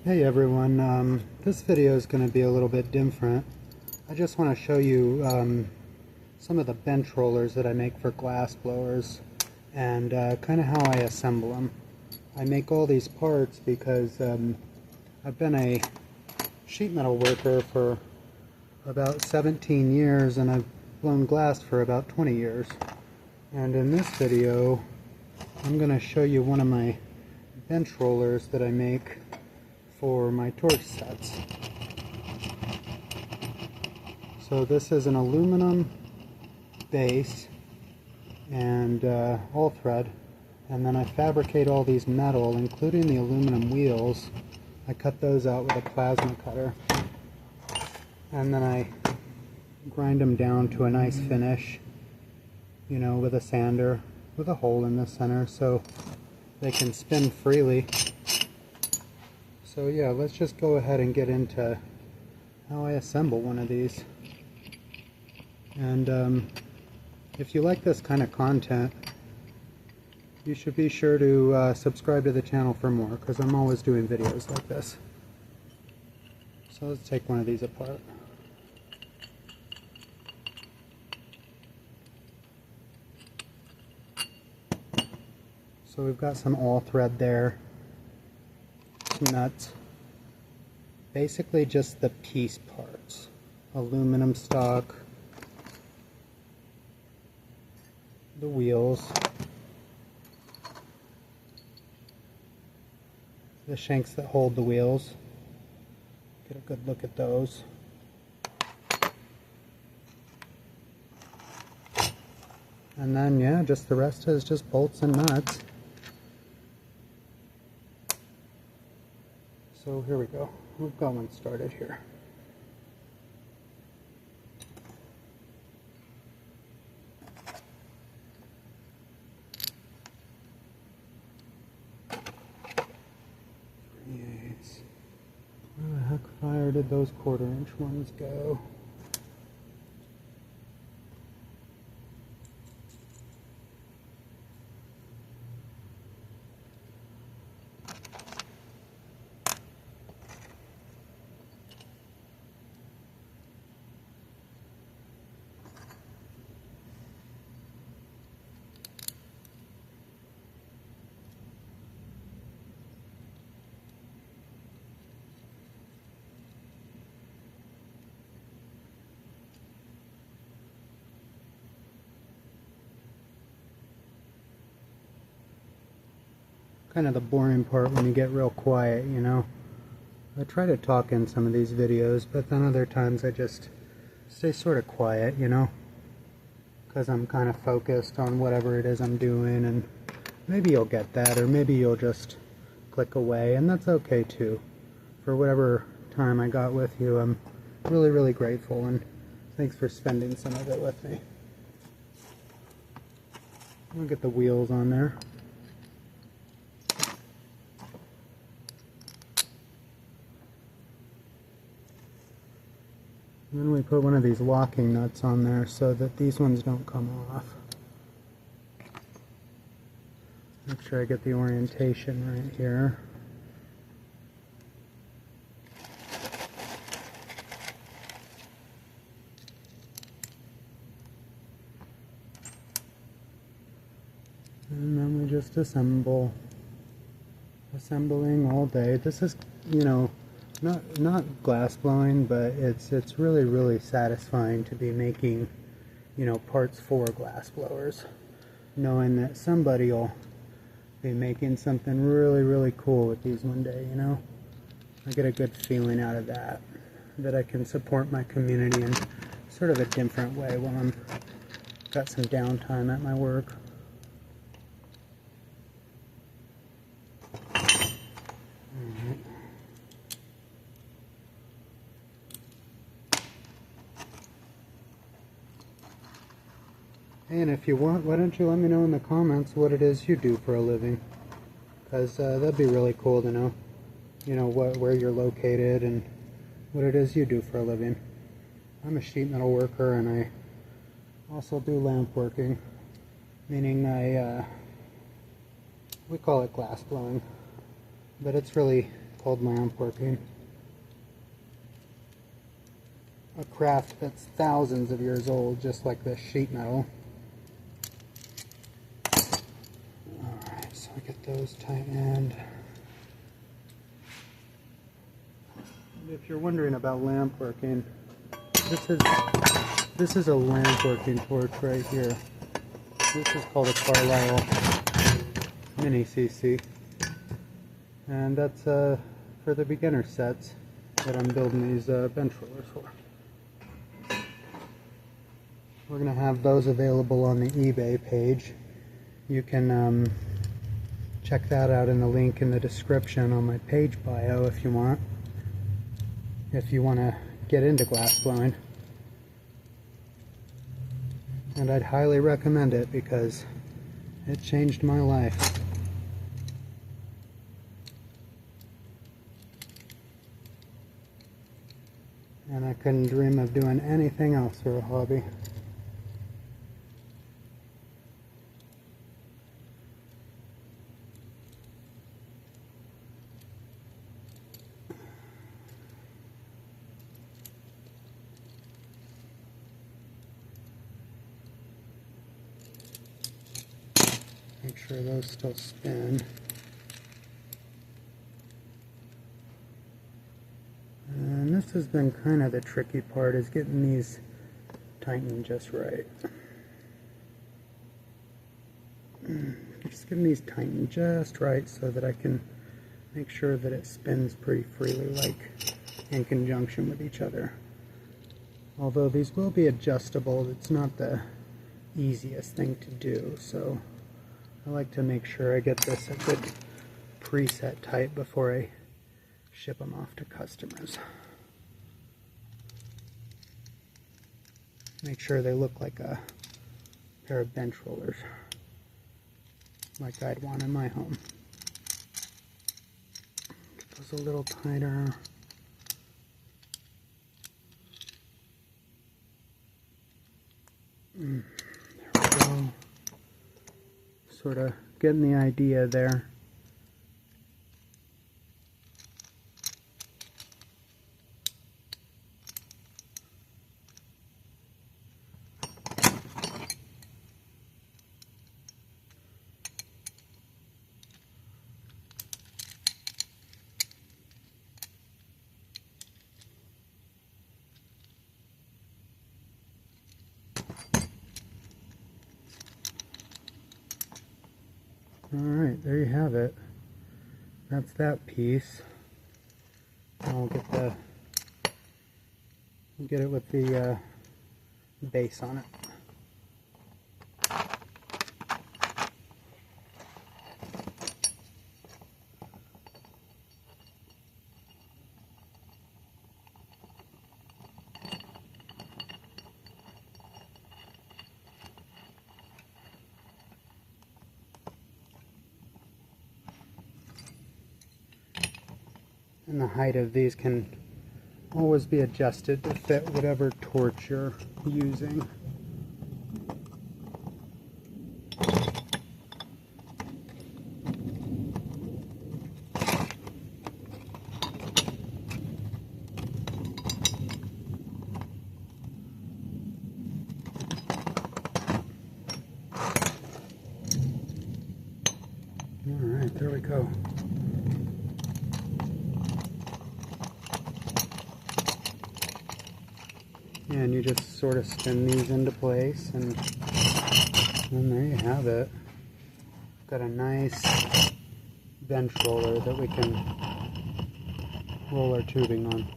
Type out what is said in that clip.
Hey everyone, this video is going to be a little bit different. I just want to show you some of the bench rollers that I make for glass blowers and kind of how I assemble them. I make all these parts because I've been a sheet metal worker for about 17 years and I've blown glass for about 20 years. And in this video I'm going to show you one of my bench rollers that I make for my torch sets. So this is an aluminum base and all thread, and then I fabricate all these metal, including the aluminum wheels. I cut those out with a plasma cutter, and then I grind them down to a nice finish, you know, with a sander with a hole in the center so they can spin freely. So yeah, let's just go ahead and get into how I assemble one of these. And if you like this kind of content, you should be sure to subscribe to the channel for more, because I'm always doing videos like this. So let's take one of these apart. So we've got some all thread there. Nuts, basically just the piece parts, aluminum stock, the wheels, the shanks that hold the wheels, get a good look at those, and then yeah, just the rest is just bolts and nuts. So here we go. We've got one started here. Where the heck fire did those 1/4 inch ones go? Kind of the boring part when you get real quiet, you know. I try to talk in some of these videos, but then other times I just stay sort of quiet, you know, because I'm kind of focused on whatever it is I'm doing, and maybe you'll get that, or maybe you'll just click away, and that's okay too. For whatever time I got with you, I'm really, really grateful, and thanks for spending some of it with me. I'll get the wheels on there. And then we put one of these locking nuts on there so that these ones don't come off. Make sure I get the orientation right here. And then we just assemble. Assembling all day. This is, you know, not glass blowing, but it's really, really satisfying to be making, you know, parts for glass blowers, knowing that somebody will be making something really, really cool with these one day, you know. I get a good feeling out of that I can support my community in sort of a different way when I'm got some downtime at my work. And if you want, why don't you let me know in the comments what it is you do for a living? Because that'd be really cool to know. You know, where you're located and what it is you do for a living. I'm a sheet metal worker, and I also do lamp working, meaning we call it glass blowing, but it's really called lamp working. A craft that's thousands of years old, just like this sheet metal. Alright, so I get those tightened. If you're wondering about lamp working, this is a lamp working torch right here. This is called a Carlisle Mini CC, and that's for the beginner sets that I'm building these bench rollers for. We're going to have those available on the eBay page. You can check that out in the link in the description on my page bio if you want to get into glass blowing. And I'd highly recommend it because it changed my life. And I couldn't dream of doing anything else for a hobby. Make sure those still spin. And this has been kind of the tricky part, is getting these tightened just right. Just getting these tightened just right so that I can make sure that it spins pretty freely, like in conjunction with each other. Although these will be adjustable, it's not the easiest thing to do, so I like to make sure I get this a good preset type before I ship them off to customers. Make sure they look like a pair of bench rollers, like I'd want in my home. Get those a little tighter. There we go. Sort of getting the idea there. Alright, there you have it. That's that piece. And we'll get it with the base on it. And the height of these can always be adjusted to fit whatever torch you're using. Alright, there we go. And you just sort of spin these into place, and there you have it. Got a nice bench roller that we can roll our tubing on.